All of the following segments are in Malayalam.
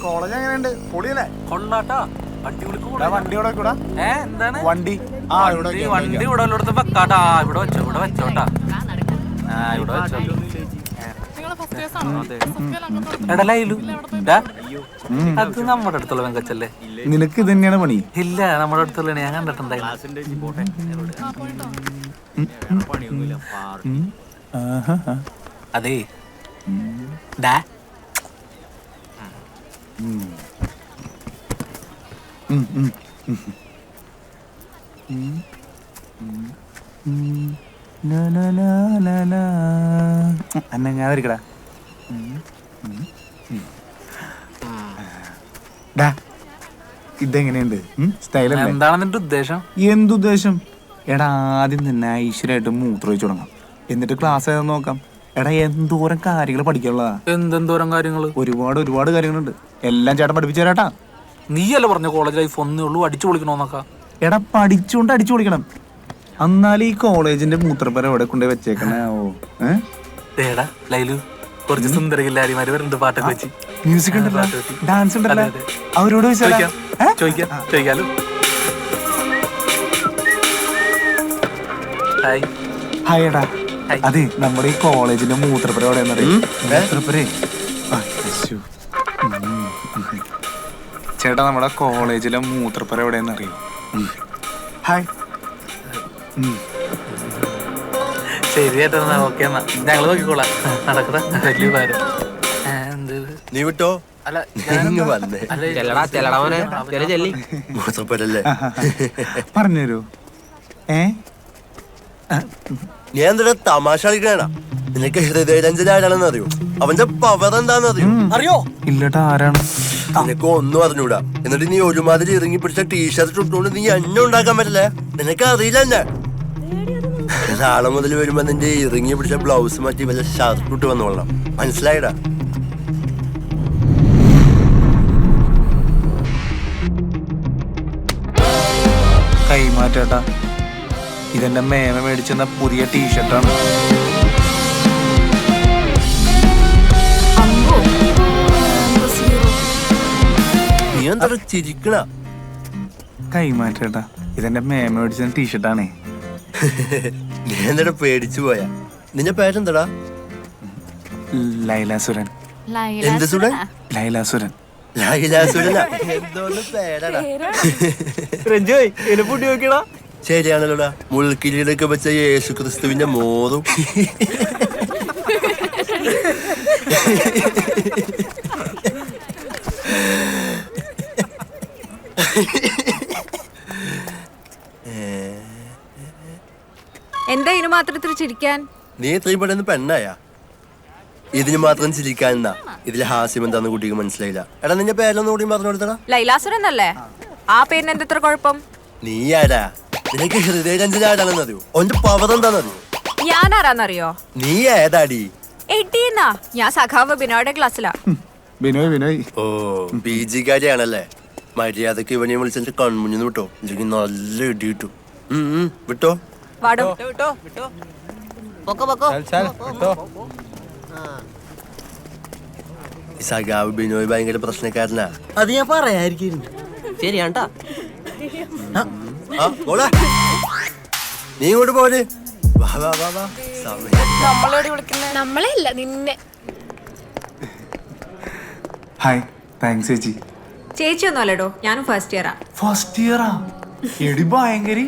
കോളേജ് എങ്ങനെയുണ്ട്? പൊളിയല്ലേ? കൊള്ളാട്ടാ. വണ്ടി ഇവിടെ കൂടാ. എന്താണ് വണ്ടി വണ്ടി ഇവിടെ വല്ലോടത്ത് വെക്കാട്ടാ. ഇവിടെ വെച്ചോട്ടാ. ഇവിടെ വെച്ചോ. എടാ ലൈലു, അത് നമ്മുടെ അടുത്തുള്ള വെങ്കച്ചല്ലേ? നിനക്ക് ഇത് തന്നെയാണ് പണി? ഇല്ല, നമ്മുടെ അടുത്തുള്ള ഞാൻ കണ്ടിട്ടുണ്ടായിരുന്നു. അതേ ഡാ അന്നങ്ങാതിരിക്കടാ. ഇതെങ്ങനെയുണ്ട്? സ്റ്റൈലല്ലേ? എന്താണ് നിന്റെ ഉദ്ദേശം? എന്തുദ്ദേശം? എടാ, ആദ്യം തന്നെ ഐശ്വര്യമായിട്ട് മൂത്രമൊഴിച്ചു തുടങ്ങാം, എന്നിട്ട് ക്ലാസ് ഏതാന്ന് നോക്കാം. എടാ, എന്തോരം കാര്യങ്ങൾ പഠിക്കാനുള്ളതാ. എന്തെന്തോരം കാര്യങ്ങള്? ഒരുപാട് കാര്യങ്ങളുണ്ട്. എല്ലാം ചേട്ടൻ പഠിപ്പിച്ചു തരാട്ടാ. നീയല്ല പറഞ്ഞ കോളേജ് ലൈഫ് ഒന്നേ ഉള്ളൂ, അടിച്ചു പൊളിക്കണോന്നൊക്കെ. എടാ, പഠിച്ചുകൊണ്ട് അടിച്ചു പൊളിക്കണം. എന്നാലും ഈ കോളേജിന്റെ മൂത്രപ്പര എവിടെ കൊണ്ടുപോയി വെച്ചേക്കണേ? ഏടാ ലൈലു, കുറച്ച് സുന്ദരകില്ലാരിമാര് വരുന്നുണ്ട് പാട്ടൊക്കെ വെച്ച്. മ്യൂസിക് ഉണ്ടല്ലോ, ഡാൻസ് ഉണ്ടല്ലോ. അവരോട് ചോദിക്കാലോ. ഹായ് എടാ. അതെ, നമ്മുടെ ഈ കോളേജിന്റെ മൂത്രപ്പര എവിടെയാണെന്നറിയാം? മൂത്രപ്പരേ ചേട്ടാ, നമ്മുടെ കോളേജിലെ മൂത്രപ്പര എവിടെയാണെന്നറിയോ? ഹായ്. ശരി ചേട്ടാ, ഓക്കെ എന്നാ ഞങ്ങള് നോക്കിക്കോളാം. നടക്കണ വലിയ കാര്യം. നീ വിട്ടോ? പറഞ്ഞുതരൂ. നീ എന്തിനാ തമാശ കളിക്കണേടാ? നിനക്ക് ഹൃദയരഞ്ജന ആരാണെന്ന് അറിയോ? അവന്റെ പവർ എന്താന്ന് അറിയോ? ഇല്ലട്ടാ, ആരാണ്? നിനക്ക് ഒന്നും അറിഞ്ഞൂടാ. എന്നിട്ട് നീ ഒരുമാതിരി ഇറങ്ങി പിടിച്ച ടീഷർട്ട് ഇട്ടുകൊണ്ട് നീ എന്നെ ഉണ്ടാക്കാൻ പറ്റില്ല. നിനക്ക് അറിയില്ല എന്നെ. നാളെ മുതൽ വരുമ്പോ നിന്റെ ഇറങ്ങി പിടിച്ച ബ്ലൗസ് മാറ്റി വല്ല ഷർട്ട് ഇട്ട് വന്നോളാം. മനസ്സിലായിടാ? കൈമാറ്റേട്ടാ, ഇതെന്റെ മേമ മേടിച്ചെന്ന പുതിയ ടീഷർട്ടാണ്. നീ എന്താ ചിരിക്കണ? കൈമാറ്റേട്ടാ, ഇതെന്റെ മേമ മേടിച്ച ടീഷർട്ടാണേ. നീ എന്താ പേടിച്ചു പോയാ? നിന്റെ പേരെന്താടാ? ലൈലാസുരൻ. എന്ത് സുരൻ? ലൈലാസുരൻ. ലൈലാസുരനാ? എന്തോന്ന് പേരാടാ. ശരിയാണല്ലോടാ, മുൾക്കിരീടൊക്കെ വെച്ച യേശു ക്രിസ്തുവിന്റെ മോറും. എന്താ ഇതിന് മാത്രം ചിരിക്കാൻ? നീ ഇത്രയും പെട്ടെന്ന് പെണ്ണായാ? ഇതിന് മാത്രം ചിരിക്കാനെന്നാ? ഇതിലെ ഹാസ്യം എന്താന്ന് കുട്ടിക്ക് മനസ്സിലായില്ല. എടാ, നിന്റെ പേരൊന്നും കൂടി പറഞ്ഞു കൊടുത്തടാ. ലൈലാസുരൻ അല്ലേ? ആ പേരിന് എന്താ ഇത്ര കുഴപ്പം? നീ ആരാ? നിനക്ക് ഹൃദയരഞ്ജന ആരാണെന്ന് അറിയോ? ഓന്റെ പവർ എന്താണെന്നറിയോ? ഞാൻ ആരാന്നറിയോ? നീ ഏതാടി? എടീന്നാ, ഞാൻ സഖാവ് ബിനോയുടെ ക്ലാസ്സിലാ. ബിനോയ്. ഓ, PG കാര്യാണല്ലേ? മര്യാദക്ക് ഇവനെ വിളിച്ചിട്ട് കൺമുഞ്ഞിന്ന് വിട്ടോ, എനിക്ക് നല്ല ഇടി കിട്ടും. വിട്ടോ. വാടോ. സഖാവ് ബിനോയ് ഭയങ്കര പ്രശ്നക്കാരനാ. അത് ഞാൻ പറയായിരിക്കും. ശരിയാണ്ടാ. നീ ഇങ്ങോട്ട് പോലെ. നമ്മളെയല്ല നിന്നെ. ഹായ്. താങ്ക്സ് ചേച്ചി. ചേച്ചി ഒന്നും അല്ലടോ, ഞാനും ഫസ്റ്റ് ഇയറാ. ഫസ്റ്റ് ഇയറാ? എടി ഭയങ്കരി,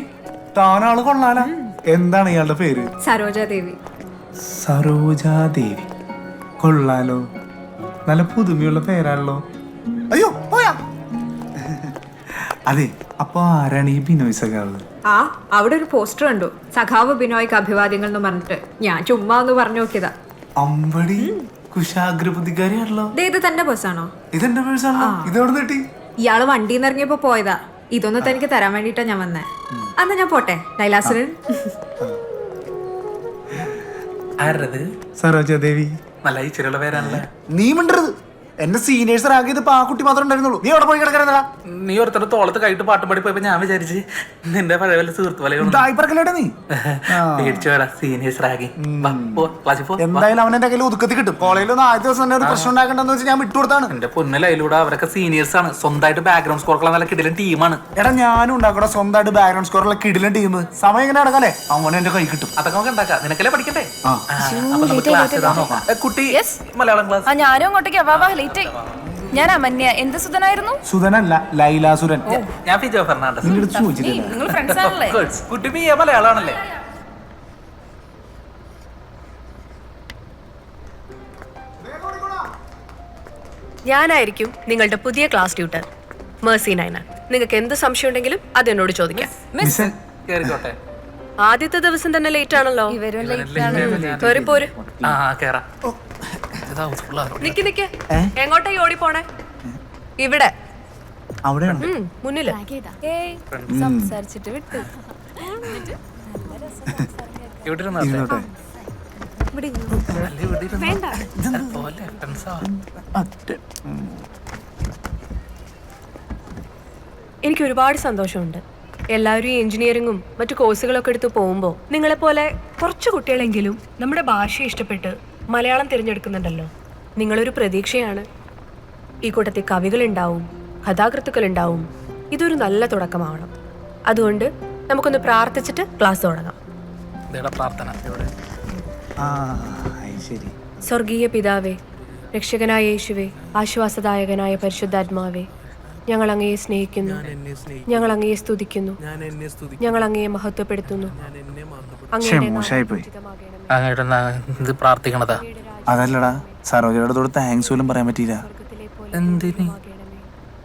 താനാള് കൊള്ളാല. എന്താണ് ഇയാളുടെ പേര്? സരോജാദേവി. സരോജാദേവി കൊള്ളാലോ, നല്ല പുതുമയുള്ള പേരാണല്ലോ. അയ്യോ പോയാ. അതെ, അപ്പൊ ആരാണ് ഈ ബിനോയ് സഖാവ്? അവിടെ ഒരു പോസ്റ്റർ കണ്ടു, സഖാവ് ബിനോയ്ക്ക് അഭിവാദ്യങ്ങൾ എന്ന് പറഞ്ഞിട്ട്. ഞാൻ ചുമ്മാ ഒന്ന് പറഞ്ഞു നോക്കിയതാ. അമ്പടി കുശാഗ്രബുദ്ധിക്കാരിയാണല്ലോ. ഇത് തന്റെ ബസ്സാണോ? ഇതെന്റെ പേഴ്സാണല്ലോ. ഇതെവിടെ കിട്ടി? ഇയാള് വണ്ടിയിൽ നിന്ന് ഇറങ്ങിയപ്പോ പോയതാ. ഇതൊന്നും തനിക്ക് തരാൻ വേണ്ടിട്ടാ ഞാൻ വന്നേ. അന്ന് ഞാൻ പോട്ടെ. ലൈലാസുരൻ. ആരത്? സരോജാദേവി. നല്ല ഇച്ചിരിയുള്ള പേരാണല്ലേ. നീ മിണ്ടരുത്. എന്റെ സീനിയേഴ്സ് റാങ്കിയത് ആ കുട്ടി മാത്രമേ ഉണ്ടായിരുന്നുള്ളൂ. നീ എവിടെ പോയി കിടക്കരുതാ? നീ ഒരുത്തരുടെ തോളത്ത് കൈയിട്ട് പാട്ടും പാടി പോയപ്പോ ഞാൻ വിചാരിച്ച് നിന്റെ പഴയ വല്ല സുഹൃത്ത് വലയൊന്നും തായ്പറക്കല്ലേട്ടാ നീ. പേടിച്ചു വരാ സീനിയേഴ്സ് റാഗി. ക്ലാസ്സിൽ പോ. എന്തായാലും അവൻ എന്റെ കയ്യിൽ ഒതുക്കത്തി കിട്ടും. കോളേജിലൊന്നും ആദ്യ ദിവസം തന്നെ ഒരു പ്രശ്നം ഉണ്ടാക്കണ്ടെന്ന് വെച്ച് ഞാൻ വിട്ടുകൊടുത്താണ്. എന്റെ പൊന്നലയിലൂടെ അവരൊക്കെ സീനിയേഴ്സ് ആണ്. സ്വന്തമായിട്ട് ബാക്ക്ഗ്രൗണ്ട് സ്കോർക്കുള്ള നല്ല കിടിലൻ ടീമാണ്. എടാ ഞാനും ഉണ്ടാക്കണ സ്വന്തമായിട്ട് ബാക്ക്ഗ്രൗണ്ട് സ്കോറുള്ള കിടിലൻ ടീം. സമയം ഇങ്ങനെ നടക്കാല്ലേ അവനെ എന്റെ കൈ കിട്ടും. അതൊക്കെ നമുക്ക് ഉണ്ടാക്കാം. നിനക്കല്ലേ പഠിക്കണ്ടേ? അപ്പൊ നമുക്ക് ക്ലാസ് ചെയ്താ നോക്കാം. കുട്ടി മലയാളം ക്ലാസ്. ഞാനും അങ്ങോട്ടേക്ക് ലേറ്റ് ആയി. ഞാൻ അമന്യ. എന്ത് സുധനായിരുന്നു? സുധനല്ല, ലൈലാസുരൻ. ഞാൻ ഫിജോ ഫെർണാണ്ടസ്. നിന്റെ അടുത്ത് ചോദിച്ചിട്ടില്ല. നിങ്ങൾ ഫ്രണ്ട്സ് ആണല്ലേ? കുട്ടി മീ മലയാളമാണല്ലേ? ഞാനായിരിക്കും നിങ്ങളുടെ പുതിയ ക്ലാസ് ട്യൂട്ടർ മേഴ്സി നൈന. നിങ്ങൾക്ക് എന്ത് സംശയം ഉണ്ടെങ്കിലും അത് എന്നോട് ചോദിക്കാം. മിസ് കേറിക്കോട്ടെ. ആദ്യത്തെ ദിവസം തന്നെ ലേറ്റ് ആണല്ലോ. ഇവരും ലേറ്റ് ആണ്. കേറി പോര്. കേറാം. നിക്ക് എങ്ങോട്ടാ ഈ ഓടി പോണേ? ഇവിടെ അവിടെയാണ്. മുന്നില്. ഏയ് സംസാരിച്ചിട്ട് വിട്ടു. ഇവിടെ ഇരുന്നോ? ഇരുന്നോട്ടെ. എനിക്ക് ഒരുപാട് സന്തോഷമുണ്ട്. എല്ലാവരും ഈ എഞ്ചിനീയറിംഗും മറ്റു കോഴ്സുകളൊക്കെ എടുത്ത് പോകുമ്പോൾ നിങ്ങളെപ്പോലെ കുറച്ച് കുട്ടികളെങ്കിലും നമ്മുടെ ഭാഷ ഇഷ്ടപ്പെട്ട് മലയാളം തിരഞ്ഞെടുക്കുന്നുണ്ടല്ലോ. നിങ്ങളൊരു പ്രതീക്ഷയാണ്. ഈ കൂട്ടത്തിൽ കവികളുണ്ടാവും, കഥാകൃത്തുക്കളുണ്ടാവും. ഇതൊരു നല്ല തുടക്കമാവണം. അതുകൊണ്ട് നമുക്കൊന്ന് പ്രാർത്ഥിച്ചിട്ട് ക്ലാസ് തുടങ്ങാം. സ്വർഗീയ പിതാവേ, രക്ഷകനായ യേശുവേ, ആശ്വാസദായകനായ പരിശുദ്ധാത്മാവേ, ഞങ്ങൾ അങ്ങയെ സ്നേഹിക്കുന്നു, ഞങ്ങൾ അങ്ങയെ സ്തുതിക്കുന്നു, ഞങ്ങൾ അങ്ങയെ മഹത്വപ്പെടുത്തുന്നു. ഇത് പ്രാർത്ഥിക്കണതാ. അതല്ലടാ, സരോജയുടെ തോട് താങ്ക്സ് പോലും പറയാൻ പറ്റിയില്ല. എന്തിന്?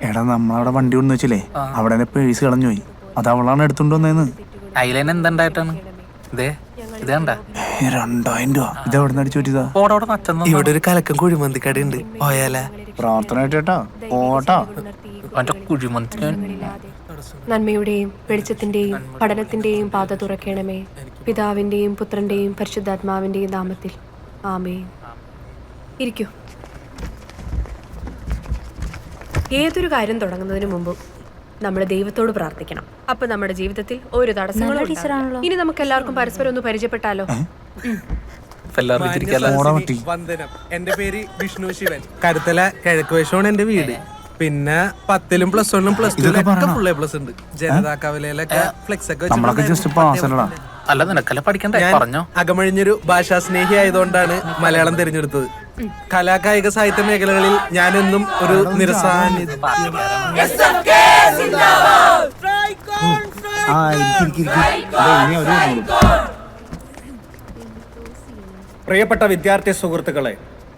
എടാ നമ്മളവിടെ വണ്ടി കൊണ്ടു വെച്ചില്ലേ, അവിടെ എന്റെ പേഴ്സ് കളഞ്ഞു പോയി. അത് അവളാണ് എടുത്തോണ്ട് വന്നേന്ന്. അയിലേന് എന്തുണ്ടായിട്ടാണ്? ഇതേ ഇതേണ്ട 2000 രൂപ. ഇത് എവിടെ നിന്ന് അടിച്ചു പറ്റിയതാ? ഇവിടെ ഒരു കലക്കം കുഴിമന്തിക്കട ഉണ്ട്, പോയാലേ? പ്രാർത്ഥന കേട്ടോ ഓട്ടോ. നന്മയുടെയും വെളിച്ചത്തിന്റെയും പഠനത്തിന്റെയും പാത തുറക്കണമേ. പിതാവിന്റെയും പുത്രന്റെയും പരിശുദ്ധാത്മാവിന്റെയും നാമത്തിൽ ആമേൻ. ഇരിക്കൂ. ഏതൊരു കാര്യം തുടങ്ങുന്നതിന് മുമ്പ് നമ്മൾ ദൈവത്തോട് പ്രാർത്ഥിക്കണം. അപ്പൊ നമ്മുടെ ജീവിതത്തിൽ ഒരു തടസ്സങ്ങളും ഉണ്ടാവില്ല. ഇനി നമുക്ക് എല്ലാവർക്കും പരസ്പരം ഒന്ന് പരിചയപ്പെട്ടാലോ? വന്ദനം. എന്റെ പേര് വിഷ്ണു ശിവൻ. കരുത്തല കിഴക്ക് വശമാണ് എന്റെ വീട്. പിന്നെ 10ലും +1ലും +2 ഫുൾ A+ ഉണ്ട്. ജനതാ കവലയിലൊക്കെ ഫ്ലെക്സ് ഒക്കെ അല്ല നിനക്കല്ല പഠിക്കണ്ടേ? പറഞ്ഞോ. അകമഴിഞ്ഞൊരു ഭാഷാ സ്നേഹി ആയതുകൊണ്ടാണ് മലയാളം തിരഞ്ഞെടുത്തത്. കലാകായിക സാഹിത്യ മേഖലകളിൽ ഞാനെന്നും ഒരു നിരസാന്നിധ്യം. പ്രിയപ്പെട്ട വിദ്യാർത്ഥി സുഹൃത്തുക്കളെ,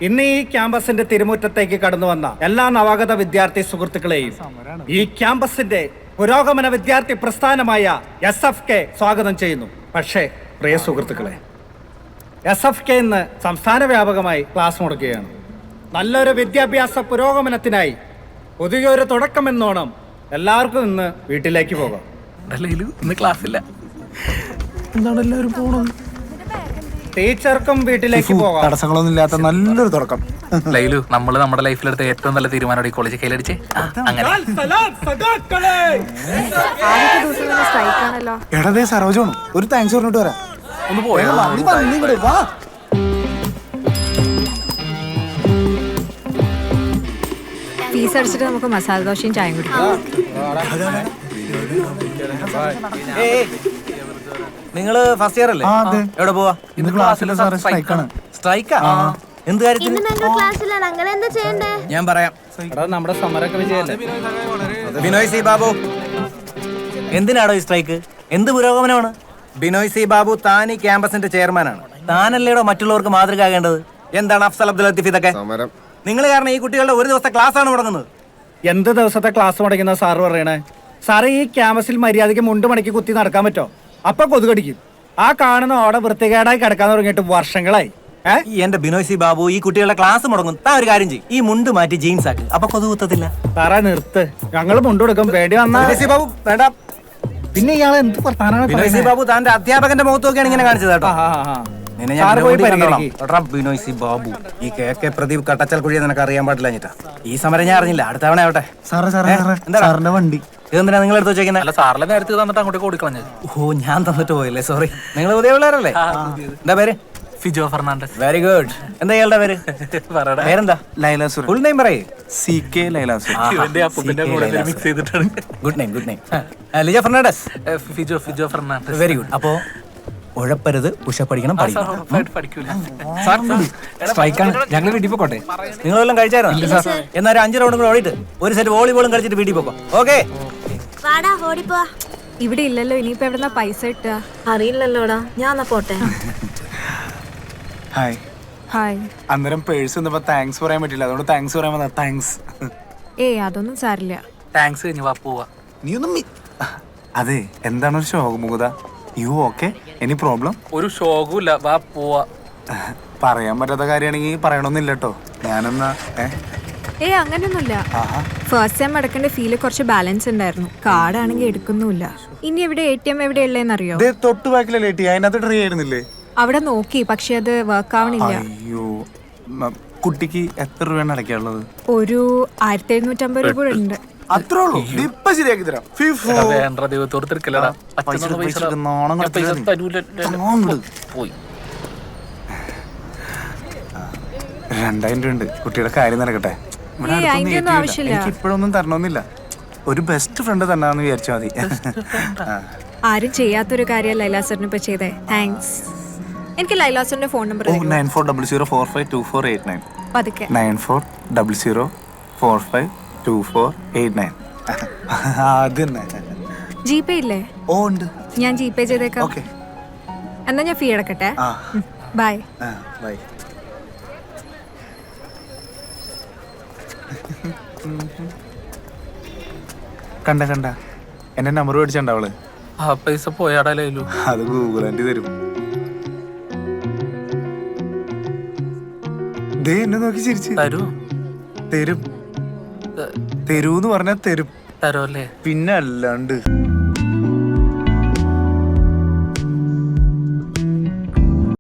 ഇന്ന് ഈ ക്യാമ്പസിന്റെ തിരുമുറ്റത്തേക്ക് കടന്നു വന്ന എല്ലാ നവാഗത വിദ്യാർത്ഥി സുഹൃത്തുക്കളെയും ഈ ക്യാമ്പസിന്റെ പുരോഗമന വിദ്യാർത്ഥി പ്രസ്ഥാനമായ SFK സ്വാഗതം ചെയ്യുന്നു. പക്ഷേ പ്രിയ സുഹൃത്തുക്കളെ, SFK ഇന്ന് സംസ്ഥാന വ്യാപകമായി ക്ലാസ് മുടക്കുകയാണ്. നല്ലൊരു വിദ്യാഭ്യാസ പുരോഗമനത്തിനായി പുതിയൊരു തുടക്കമെന്നോണം എല്ലാവർക്കും ഇന്ന് വീട്ടിലേക്ക് പോകാം. ഇന്ന് ക്ലാസ്സില്ല. എന്താണ് എല്ലാവരും പോണത്? ടീച്ചർക്കും വീട്ടിലേക്ക് പോകാം. തടസ്സങ്ങളൊന്നും ഇല്ലാത്ത നല്ലൊരു തുടക്കം. ലൈലു, നമ്മള് നമ്മുടെ ലൈഫിലെടുത്ത ഏറ്റവും നല്ല തീരുമാനം ഈ കോളേജ് കയ്യിലടിച്ച് അങ്ങനെ. എടതേ സരോജാണ്. ഒരു താങ്ക്സ് പറഞ്ഞിട്ട് വരാം. ഒന്ന് പോയോ? വാ. ഫീസ് അടിച്ചിട്ട് നമുക്ക് മസാല ദോശയും ചായയും കുടിക്കാം. നിങ്ങള് ഫസ്റ്റ് ഇയർ അല്ലേ? എവിടെ പോവാ? ഇന്ന് ക്ലാസ്സിലെ സാറേ സ്ട്രൈക്കാണ്. സ്ട്രൈക്കാ? എന്ത് കാര്യത്തിന്? ഞാൻ പറയാം. നമ്മുടെ സമരമൊക്കെ വിജയല്ലേ? ബിനോയ് സി ബാബു, എന്തിനാണോ ഈ സ്ട്രൈക്ക്? എന്ത് പുരോഗമനമാണ്? ബിനോയ് സി ബാബു, താൻ ഈ ക്യാമ്പസിന്റെ ചെയർമാനാണ്. താനല്ലേടോ മറ്റുള്ളവർക്ക് മാതൃകയാകേണ്ടത്. എന്താണ് അഫ്സൽ അബ്ദുൽ ലത്തീഫ് ഇതൊക്കെ? നിങ്ങൾ കാരണം ഈ കുട്ടികളുടെ ഒരു ദിവസത്തെ ക്ലാസ് ആണ് മുടങ്ങുന്നത്. എന്ത് ദിവസത്തെ ക്ലാസ് മുടക്കുന്ന സാറ് പറയണേ? സാറേ, ഈ ക്യാമ്പസിൽ മര്യാദയ്ക്ക് 3 മണിക്ക് കുത്തി നടക്കാൻ പറ്റോ? അപ്പൊ കൊതുകടിക്കും. ആ കാണുന്ന ഓടെ വൃത്തികേടായി കിടക്കാൻ തുടങ്ങിയിട്ട് വർഷങ്ങളായി. എന്റെ ബിനോയ് സി ബാബു, ഈ കുട്ടികളുടെ ക്ലാസ് മുടങ്ങും. താ ഒരു കാര്യം ചെയ്യും, ഈ മുണ്ട് മാറ്റി ജീൻസ് ആക്കി. അപ്പൊ കൊതു കുത്തത്തില്ല. സാറേ നിർത്ത്, ഞങ്ങൾ മുണ്ടെടുക്കും. വേണ്ടി വന്നാ സി ബാബു വേണ്ട. പിന്നെ ഇയാൾ എന്ത് വർത്താനാണ്? ബിനോയ് സി ബാബു താന്റെ അധ്യാപകന്റെ മുഖത്ത് നോക്കിയാണ് ഇങ്ങനെ കാണിച്ചത് കേട്ടോ. നിന്നെ സാറ് ഞാൻ പോയി ഗ്രൗണ്ടിൽ കണ്ടോളാം. പരിഹരിക്ക്. എടാ ബിനോയ് സി ബാബു, ഈ KK പ്രദീപ് കട്ടച്ചൽ കുഴിയെ നിനക്ക് അറിയാൻ പാടില്ല ഞെട്ടാ. ഈ സമരം ഞാൻ അറിഞ്ഞില്ല, അടുത്ത തവണ ആവട്ടെ. എന്താടാ? സാറിന്റെ വണ്ടി ഇതെന്തിനാ നിങ്ങൾ എടുത്ത് വെച്ചേക്കുന്നത്? അല്ല സാറിലെ നേരത്തെ തന്നിട്ട് അങ്ങോട്ട് ഓടിക്കളഞ്ഞത്. ഓ, ഞാൻ തന്നിട്ട് പോയല്ലേ, സോറി. നിങ്ങൾ പുതിയ പിള്ളേരല്ലേ? എന്താ പേര്? ഫിജോ ഫെർണാണ്ടസ്. Very good. എന്താ ഇയാളുടെ പേര്? പറയടാ. പേരെന്താ? ലൈലാസുരൻ. ഫുൾ നെയിം പറയേ. CK ലൈലാസുരൻ. ഇവന്റെ അപ്പൂപ്പന്റെ കൂടെ മിക്സ് ചെയ്തിട്ടാണ്. Good name, good name. Lija Fernandes. Fijo Fernandes. Very good. അപ്പോ ഉഴപ്പരുത്, ഉഷപ്പടിക്കണം, പഠിക്കണം. പഠിക്കൂല. ഞങ്ങൾ വീട്ടിൽ പോട്ടെ. നിങ്ങളെല്ലാം കഴിച്ചായിരുന്നു? എന്നാ ഒരു 5 റൗണ്ട് കൂടെ ഓടിയിട്ട് ഒരു സെറ്റ് വോളിബോളും കളിച്ചിട്ട് വീട്ടിൽ പോക്കോ. ഓക്കെ? ഇവിടെ ഇല്ലല്ലോ, ഇനിയിപ്പോ എവിടെന്നാ പൈസ കിട്ടുക? അറിയില്ലല്ലോടാ, ഞാൻ പോട്ടെ. ഹായ്. ഹായ്. അന്നേരം പേഴ്സ് വന്നപ്പോ താങ്ക്സ് പറയാൻ പറ്റില്ല, അതുകൊണ്ട് താങ്ക്സ് പറയാൻ വന്ന താങ്ക്സ്. ഏയ് അതൊന്നും സാരില്ല. താങ്ക്സ് കഴിഞ്ഞ് വാ പോവാ. നീ ഒന്നും അതെ, എന്താണ് ഒരു ശോകമുഖത? You okay? Any problem? ഒരു ഷോകും വാ പോവാ. പറയാൻ പറ്റാത്ത കാര്യമാണെങ്കിൽ പറയണമെന്നില്ല കേട്ടോ. ഞാനെന്നാ ഏയ് അങ്ങനെയൊന്നുമില്ല. ഫസ്റ്റ് ടൈം അടക്കേണ്ട ഫീല് കുറച്ച് ബാലൻസ് ഉണ്ടായിരുന്നു. കാർഡാണെങ്കിൽ എടുക്കുന്നുമില്ല. ഇനി എവിടെ ATM എവിടെ ഉള്ളതെന്നറിയോ? തൊട്ട് ബാക്കിലല്ലേ ATM, അതിനകത്ത് ട്രൈ ആയിരുന്നില്ലേ? അവിടെ നോക്കി, പക്ഷെ അത് വർക്ക് ആവണില്ല. അയ്യോ, കുട്ടിക്ക് എത്ര രൂപയാണ് അടയ്ക്കാനുള്ളത്? ഒരു 1750 രൂപ ഉണ്ട്. അത്രേ ഉള്ളൂ? ഇപ്പൊ ശരിയാക്കി തരാം. വേണ്ട ദൈവത്തോട് തിരക്കില്ലടാ. പോയി 2000 രൂപ ഉണ്ട്. കുട്ടിയുടെ കാര്യം നടക്കട്ടെ. ഇവിടെ ഏയ്, അടുത്തൊന്നും അതിന്റെ ഒന്നും ATM ഇല്ല. ആവശ്യമില്ല. എനിക്ക് ഇപ്പോഴൊന്നും തരണമെന്നില്ല. ഒരു ബെസ്റ്റ് ഫ്രണ്ട് തന്നാന്ന് വിചാരിച്ചാൽ മതി. ആരും ചെയ്യാത്തൊരു കാര്യം ലൈലാസറിന് ഇപ്പൊ ചെയ്തേ. താങ്ക്സ്. എനിക്ക് ലൈലാസറിന്റെ ഫോൺ നമ്പർ 9400452489. പതുക്കെ. 9400452489. അത് തന്നെ. GPay ഇല്ലേ? ഓ ഉണ്ട്. ഞാൻ GPay ചെയ്തേക്കാം. ഓക്കെ. എന്നാ ഞാൻ ഫീ അടക്കട്ടെ. ബൈ. ബൈ. കണ്ട എന്റെ നമ്പർ മേടിച്ചണ്ട അവള്. ആ പൈസ പോയാടാലു. അത് ഗൂഗിൾ ആൻറ്റി തരും. ദേ എന്നെ നോക്കി ചിരിച്ച്. തരൂ തരൂന്ന് പറഞ്ഞാ തരും. തരോ അല്ലേ? പിന്നെ അല്ലാണ്ട്